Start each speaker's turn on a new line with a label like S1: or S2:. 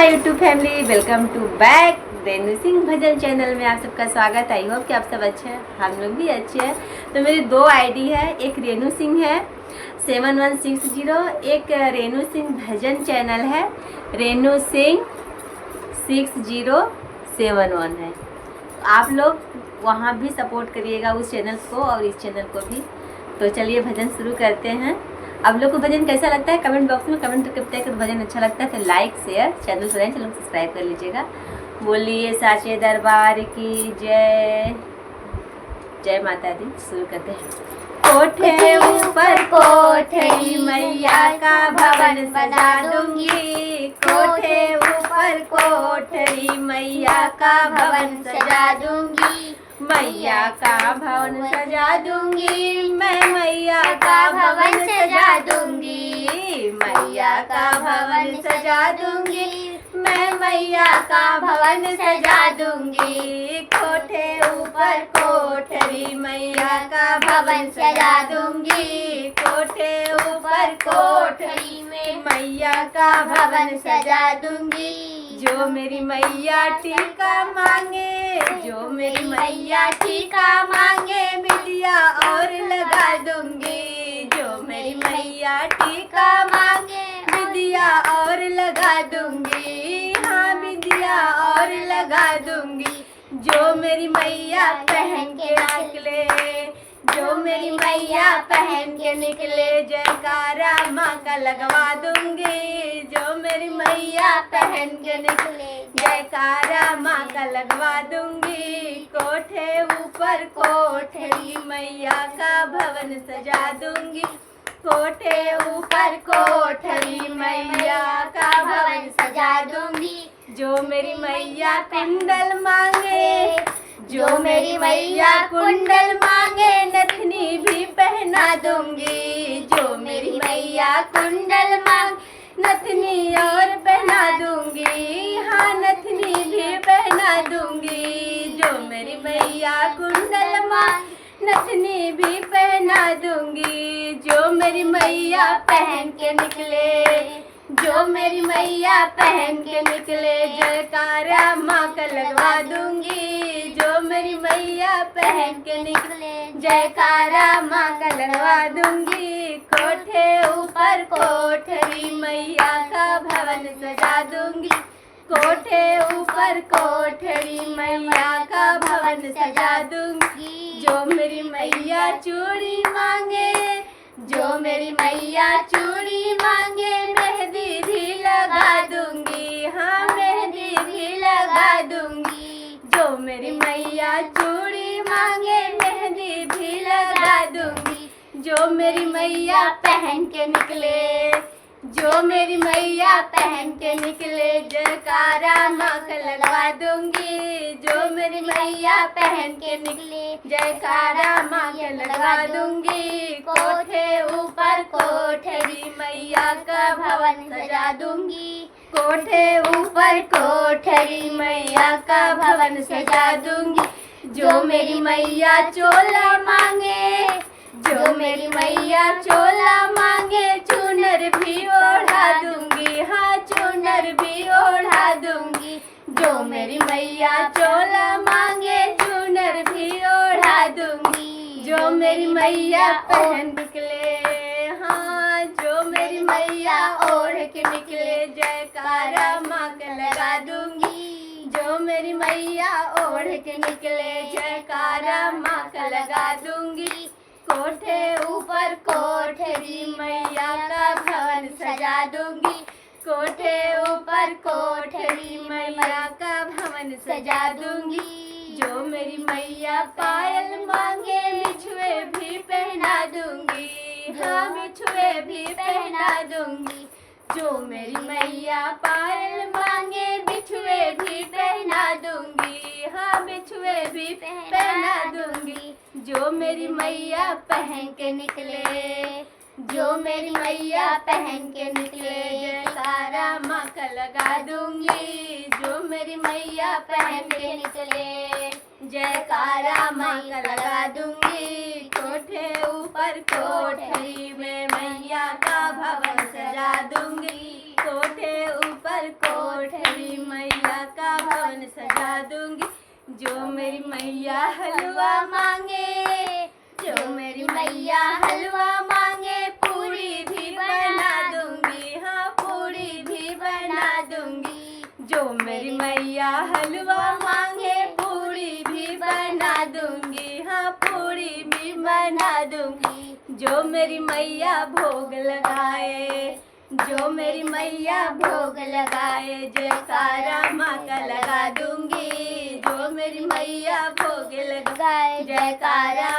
S1: My YouTube family, welcome to back Renu Singh Bhajan channel में आप सबका स्वागत। आई होप कि आप सब अच्छे हैं, हम लोग भी अच्छे हैं। तो मेरी दो आईडी है, एक रेनू सिंह है 7160, एक रेनू सिंह भजन चैनल है रेनू सिंह 6071 है। आप लोग वहाँ भी सपोर्ट करिएगा उस चैनल को और इस चैनल को भी। तो चलिए भजन शुरू करते हैं। आप लोग को भजन कैसा लगता है कमेंट बॉक्स में कमेंट करते हैं। भजन अच्छा लगता है तो लाइक शेयर, चैनल पर चैनल सब्सक्राइब कर लीजिएगा। बोलिए साचे दरबार की जय। जय माता दी। शुरू करते हैं। कोठे ऊपर कोठरी मैया का भवन सजा दूंगी। कोठे ऊपर कोठरी मैया का भवन सजा दूंगी। मैया का भवन सजा दूंगी, मैं मैया का भवन सजा दूंगी। मैया का भवन सजा दूंगी, मैं मैया का भवन सजा दूंगी। कोठे ऊपर कोठरी मैया का भवन सजा दूंगी। कोठे ऊपर कोठरी में मैया का भवन सजा दूंगी। जो मेरी मैया टीका मांगे, जो मेरी मैया टीका मांगे, बिटिया और लगा दूंगी। जो मेरी मैया टीका मांगे, बिटिया और लगा दूंगी। हाँ बिटिया और लगा दूंगी। जो मेरी मैया पहन के निकले, जो मेरी मैया पहन के निकले, जयकारा माँ का लगवा दूंगी। जो मेरी मैया पहन के निकले, जयकारा माँ का लगवा दूंगी। कोठे ऊपर कोठरी मैया का भवन सजा दूंगी। कोठे ऊपर कोठरी मैया का भवन सजा दूंगी। जो मेरी मैया कुंडल मांगे, जो मेरी मैया कुंडल मांगे, नथनी भी पहना दूंगी। जो मेरी मैया कुंडल मांग, नथनी और पहना दूंगी। हाँ नथनी भी पहना दूंगी। जो मेरी मैया कुंडल मांग, नथनी भी पहना दूंगी। जो मेरी मैया पहन के निकले, जो मेरी मैया पहन के निकले, जयकारा माँ का लगवा दूंगी। जो मेरी मैया पहन के निकले, जयकारा माँ का लगवा दूंगी। कोठे ऊपर कोठरी मैया का भवन सजा दूंगी। कोठे ऊपर कोठरी मैया का भवन सजा दूंगी। जो मेरी मैया चूड़ी मांगे, जो मेरी मैया चूड़ी मांगे, मेहंदी भी लगा दूंगी। हाँ मेहंदी भी लगा दूंगी। जो मेरी मैया चूड़ी मांगे, मेहंदी भी लगा दूंगी। जो मेरी मैया पहन के निकले, जो मेरी मैया पहन के निकले, जयकारा माँ का लगवा दूंगी। जो मेरी मैया पहन के निकले, जयकारा माँ का लगवा दूंगी। कोठे ऊपर कोठरी मैया का भवन सजा दूंगी। कोठे ऊपर कोठरी मैया का भवन सजा दूंगी। जो मेरी मैया चोला मांगे, जो मेरी मैया चोला मांगे, चुनर भी ओढ़ा दूंगी। हाँ चुनर भी ओढ़ा दूंगी। जो मेरी मैया चोला मांगे, चुनर भी ओढ़ा दूंगी। जो मेरी मैया पहन निकले, हाँ जो मेरी मैया ओढ़ के निकले, जयकारा माँ का लगा दूंगी। जो मेरी मैया ओढ़ के निकले, जयकारा माँ का लगा दूंगी। कोठे ऊपर कोठरी मैया का भवन सजा दूंगी। कोठे ऊपर कोठरी मैया का भवन सजा दूंगी। जो मेरी मैया पायल मांगे, बिछुए भी पहना दूंगी। हाँ बिछुए भी पहना दूंगी। जो मेरी मैया पायल मांगे, बिछुए भी पहना दूंगी। हाँ बिछुए भी पहना दूंगी। जो मेरी मैया पहन के निकले, जो मेरी मैया पहन के निकले, जयकारा माँ का लगा दूंगी। जो मेरी मैया पहन के निकले, जयकारा माँ का लगा दूंगी। कोठे ऊपर कोठरी में मैया का भवन सजा दूंगी। कोठे ऊपर कोठरी मन सजा दूंगी। जो मेरी मैया हलवा मांगे, जो मेरी मैया हलवा मांगे, पूरी भी बना दूंगी, हाँ पूरी भी बना दूंगी। जो मेरी मैया हलवा मांगे, पूरी भी बना दूंगी, हाँ पूरी भी बना दूंगी। जो मेरी मैया भोग लगाए, जो मेरी मैया भोग लगाए, जयकारा माँ का लगा दूंगी। जो मेरी मैया भोग लगाए, जयकारा